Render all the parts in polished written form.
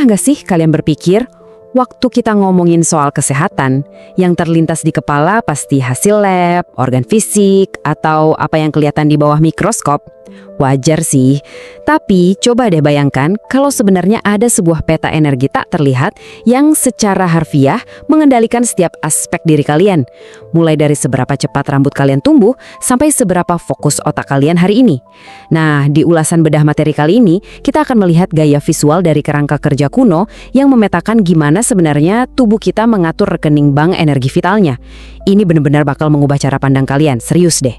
nggak sih kalian berpikir, waktu kita ngomongin soal kesehatan, yang terlintas di kepala pasti hasil lab, organ fisik, atau apa yang kelihatan di bawah mikroskop? Wajar sih, tapi coba deh bayangkan kalau sebenarnya ada sebuah peta energi tak terlihat yang secara harfiah mengendalikan setiap aspek diri kalian. Mulai dari seberapa cepat rambut kalian tumbuh, sampai seberapa fokus otak kalian hari ini. Nah, di ulasan bedah materi kali ini, kita akan melihat gaya visual dari kerangka kerja kuno yang memetakan gimana sebenarnya tubuh kita mengatur rekening bank energi vitalnya. Ini benar-benar bakal mengubah cara pandang kalian, serius deh.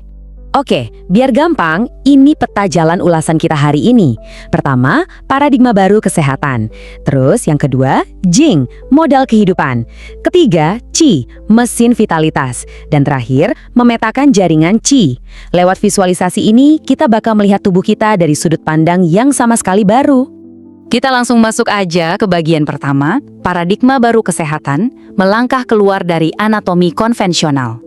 Oke, biar gampang, ini peta jalan ulasan kita hari ini. Pertama, paradigma baru kesehatan. Terus yang kedua, Jing, modal kehidupan. Ketiga, Qi, mesin vitalitas. Dan terakhir, memetakan jaringan Qi. Lewat visualisasi ini, kita bakal melihat tubuh kita dari sudut pandang yang sama sekali baru. Kita langsung masuk aja ke bagian pertama, paradigma baru kesehatan, melangkah keluar dari anatomi konvensional.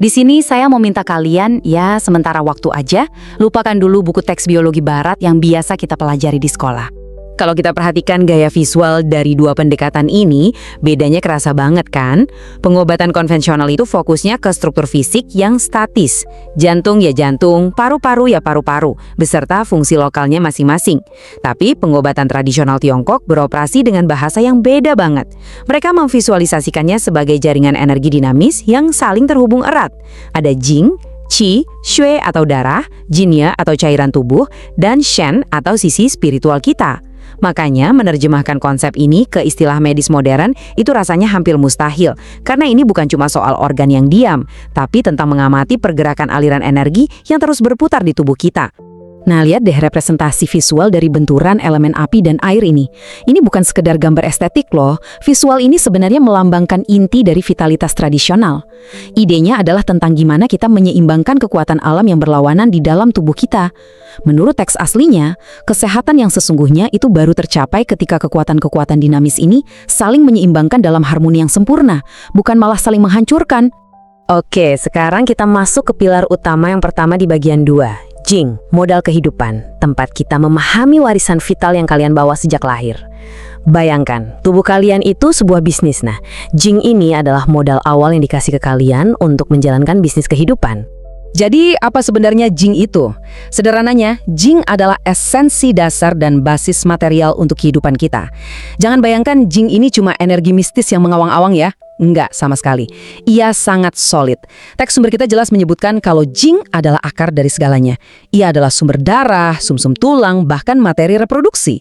Di sini saya mau minta kalian, ya sementara waktu aja, lupakan dulu buku teks biologi barat yang biasa kita pelajari di sekolah. Kalau kita perhatikan gaya visual dari dua pendekatan ini, bedanya kerasa banget kan? Pengobatan konvensional itu fokusnya ke struktur fisik yang statis. Jantung ya jantung, paru-paru ya paru-paru, beserta fungsi lokalnya masing-masing. Tapi pengobatan tradisional Tiongkok beroperasi dengan bahasa yang beda banget. Mereka memvisualisasikannya sebagai jaringan energi dinamis yang saling terhubung erat. Ada Jing, Qi, Shui atau darah, Jinya atau cairan tubuh, dan Shen atau sisi spiritual kita. Makanya menerjemahkan konsep ini ke istilah medis modern itu rasanya hampir mustahil, karena ini bukan cuma soal organ yang diam, tapi tentang mengamati pergerakan aliran energi yang terus berputar di tubuh kita. Nah, lihat deh representasi visual dari benturan elemen api dan air ini. Ini bukan sekedar gambar estetik loh. Visual ini sebenarnya melambangkan inti dari vitalitas tradisional. Idenya adalah tentang gimana kita menyeimbangkan kekuatan alam yang berlawanan di dalam tubuh kita. Menurut teks aslinya, kesehatan yang sesungguhnya itu baru tercapai ketika kekuatan-kekuatan dinamis ini saling menyeimbangkan dalam harmoni yang sempurna, bukan malah saling menghancurkan. Oke, sekarang kita masuk ke pilar utama yang pertama di bagian 2. Jing, modal kehidupan, tempat kita memahami warisan vital yang kalian bawa sejak lahir. Bayangkan, tubuh kalian itu sebuah bisnis. Nah, Jing ini adalah modal awal yang dikasih ke kalian untuk menjalankan bisnis kehidupan. Jadi, apa sebenarnya Jing itu? Sederhananya, Jing adalah esensi dasar dan basis material untuk kehidupan kita. Jangan bayangkan Jing ini cuma energi mistis yang mengawang-awang ya. Enggak, sama sekali. Ia sangat solid. Teks sumber kita jelas menyebutkan kalau Jing adalah akar dari segalanya. Ia adalah sumber darah, sumsum tulang, bahkan materi reproduksi.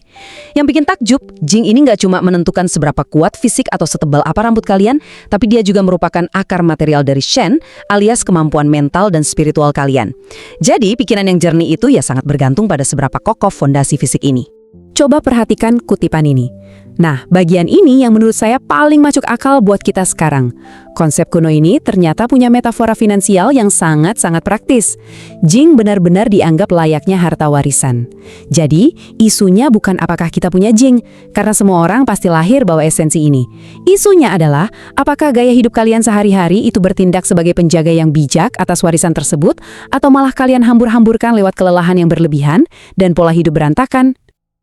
Yang bikin takjub, Jing ini nggak cuma menentukan seberapa kuat fisik atau setebal apa rambut kalian, tapi dia juga merupakan akar material dari Shen, alias kemampuan mental dan spiritual kalian. Jadi, pikiran yang jernih itu ya sangat bergantung pada seberapa kokoh fondasi fisik ini. Coba perhatikan kutipan ini. Nah, bagian ini yang menurut saya paling masuk akal buat kita sekarang. Konsep kuno ini ternyata punya metafora finansial yang sangat-sangat praktis. Jing benar-benar dianggap layaknya harta warisan. Jadi, isunya bukan apakah kita punya Jing, karena semua orang pasti lahir bawa esensi ini. Isunya adalah, apakah gaya hidup kalian sehari-hari itu bertindak sebagai penjaga yang bijak atas warisan tersebut, atau malah kalian hambur-hamburkan lewat kelelahan yang berlebihan dan pola hidup berantakan?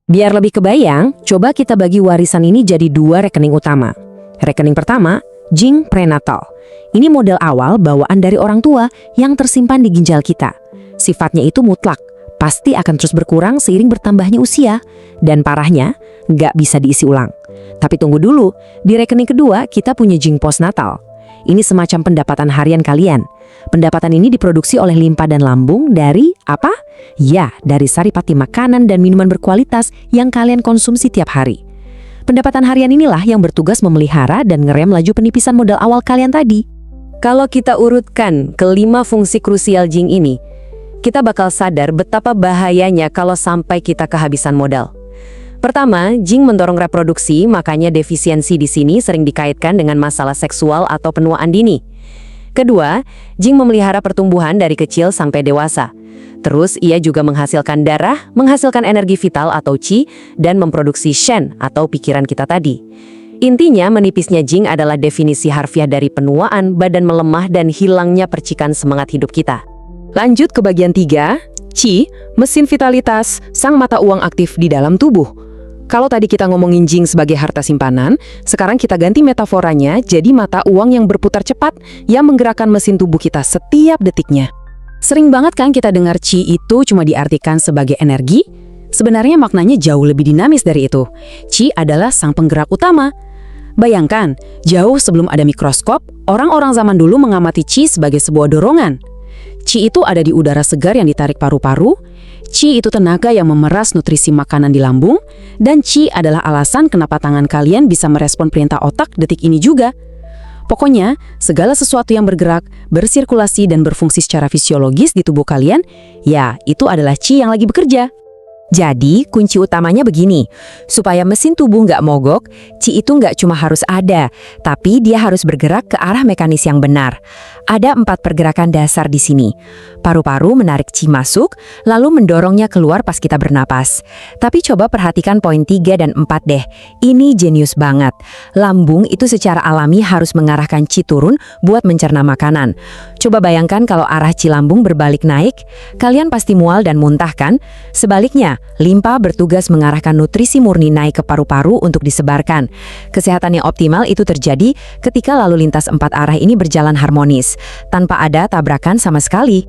Biar lebih kebayang, coba kita bagi warisan ini jadi 2 rekening utama. Rekening pertama, Jing prenatal. Ini modal awal bawaan dari orang tua yang tersimpan di ginjal kita. Sifatnya itu mutlak, pasti akan terus berkurang seiring bertambahnya usia. Dan parahnya, nggak bisa diisi ulang. Tapi tunggu dulu, di rekening kedua kita punya Jing postnatal. Ini semacam pendapatan harian kalian. Pendapatan ini diproduksi oleh limpa dan lambung dari apa? Ya, dari saripati makanan dan minuman berkualitas yang kalian konsumsi tiap hari. Pendapatan harian inilah yang bertugas memelihara dan ngerem laju penipisan modal awal kalian tadi. Kalau kita urutkan ke-5 fungsi krusial Jing ini, kita bakal sadar betapa bahayanya kalau sampai kita kehabisan modal. Pertama, Jing mendorong reproduksi, makanya defisiensi di sini sering dikaitkan dengan masalah seksual atau penuaan dini. Kedua, Jing memelihara pertumbuhan dari kecil sampai dewasa. Terus ia juga menghasilkan darah, menghasilkan energi vital atau Qi, dan memproduksi Shen atau pikiran kita tadi. Intinya, menipisnya Jing adalah definisi harfiah dari penuaan, badan melemah, dan hilangnya percikan semangat hidup kita. Lanjut ke bagian 3, Qi, mesin vitalitas, sang mata uang aktif di dalam tubuh. Kalau tadi kita ngomongin Jing sebagai harta simpanan, sekarang kita ganti metaforanya jadi mata uang yang berputar cepat yang menggerakkan mesin tubuh kita setiap detiknya. Sering banget kan kita dengar Qi itu cuma diartikan sebagai energi? Sebenarnya maknanya jauh lebih dinamis dari itu. Qi adalah sang penggerak utama. Bayangkan, jauh sebelum ada mikroskop, orang-orang zaman dulu mengamati Qi sebagai sebuah dorongan. Qi itu ada di udara segar yang ditarik paru-paru, Qi itu tenaga yang memeras nutrisi makanan di lambung, dan Qi adalah alasan kenapa tangan kalian bisa merespon perintah otak detik ini juga. Pokoknya, segala sesuatu yang bergerak, bersirkulasi, dan berfungsi secara fisiologis di tubuh kalian, ya itu adalah Qi yang lagi bekerja. Jadi, kunci utamanya begini, supaya mesin tubuh nggak mogok, Qi itu nggak cuma harus ada, tapi dia harus bergerak ke arah mekanis yang benar. Ada 4 pergerakan dasar di sini. Paru-paru menarik Qi masuk, lalu mendorongnya keluar pas kita bernapas. Tapi coba perhatikan poin 3 dan 4 deh. Ini jenius banget. Lambung itu secara alami harus mengarahkan Qi turun buat mencerna makanan. Coba bayangkan kalau arah Qi lambung berbalik naik, kalian pasti mual dan muntah kan? Sebaliknya, limpa bertugas mengarahkan nutrisi murni naik ke paru-paru untuk disebarkan. Kesehatan yang optimal itu terjadi ketika lalu lintas 4 arah ini berjalan harmonis, tanpa ada tabrakan sama sekali.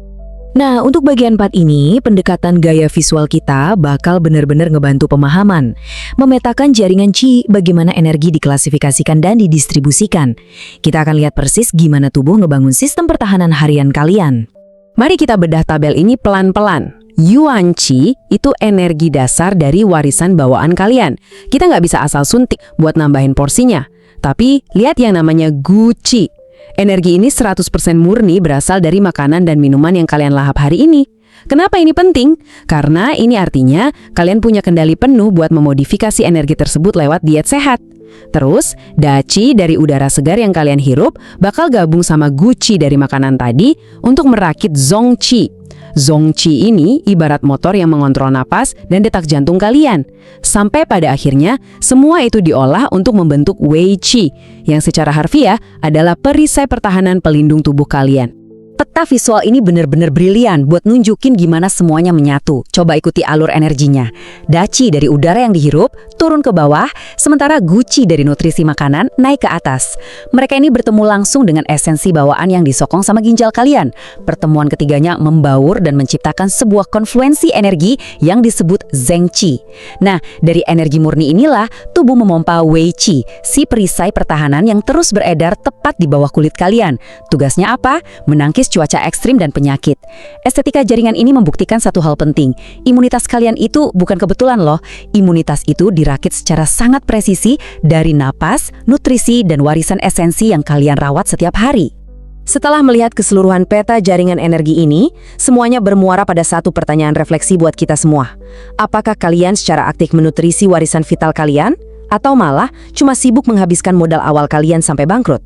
Nah, untuk bagian 4 ini, pendekatan gaya visual kita bakal benar-benar ngebantu pemahaman. Memetakan jaringan Qi, bagaimana energi diklasifikasikan dan didistribusikan. Kita akan lihat persis gimana tubuh ngebangun sistem pertahanan harian kalian. Mari kita bedah tabel ini pelan-pelan. Yuan Qi itu energi dasar dari warisan bawaan kalian. Kita nggak bisa asal suntik buat nambahin porsinya. Tapi lihat yang namanya Gu Qi. Energi ini 100% murni berasal dari makanan dan minuman yang kalian lahap hari ini. Kenapa ini penting? Karena ini artinya kalian punya kendali penuh buat memodifikasi energi tersebut lewat diet sehat. Terus, Da Qi dari udara segar yang kalian hirup bakal gabung sama Gu Qi dari makanan tadi untuk merakit Zong Qi. Zong Qi ini ibarat motor yang mengontrol napas dan detak jantung kalian. Sampai pada akhirnya, semua itu diolah untuk membentuk Wei Qi, yang secara harfiah adalah perisai pertahanan pelindung tubuh kalian. Peta visual ini benar-benar brilian buat nunjukin gimana semuanya menyatu. Coba ikuti alur energinya. Da Qi dari udara yang dihirup turun ke bawah, sementara Gu Qi dari nutrisi makanan naik ke atas. Mereka ini bertemu langsung dengan esensi bawaan yang disokong sama ginjal kalian. Pertemuan ketiganya membaur dan menciptakan sebuah konfluensi energi yang disebut Zeng Qi. Nah, dari energi murni inilah tubuh memompa Wei Qi, si perisai pertahanan yang terus beredar tepat di bawah kulit kalian. Tugasnya apa? Menangkis cuaca ekstrim dan penyakit. Estetika jaringan ini membuktikan satu hal penting. Imunitas kalian itu bukan kebetulan loh. Imunitas itu dirakit secara sangat presisi dari napas, nutrisi, dan warisan esensi yang kalian rawat setiap hari. Setelah melihat keseluruhan peta jaringan energi ini, semuanya bermuara pada satu pertanyaan refleksi buat kita semua. Apakah kalian secara aktif menutrisi warisan vital kalian? Atau malah cuma sibuk menghabiskan modal awal kalian sampai bangkrut?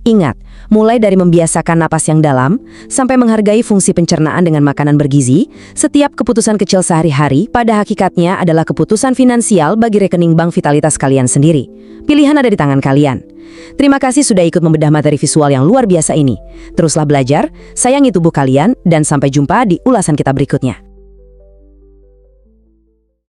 Ingat, mulai dari membiasakan napas yang dalam, sampai menghargai fungsi pencernaan dengan makanan bergizi, setiap keputusan kecil sehari-hari pada hakikatnya adalah keputusan finansial bagi rekening bank vitalitas kalian sendiri. Pilihan ada di tangan kalian. Terima kasih sudah ikut membedah materi visual yang luar biasa ini. Teruslah belajar, sayangi tubuh kalian, dan sampai jumpa di ulasan kita berikutnya.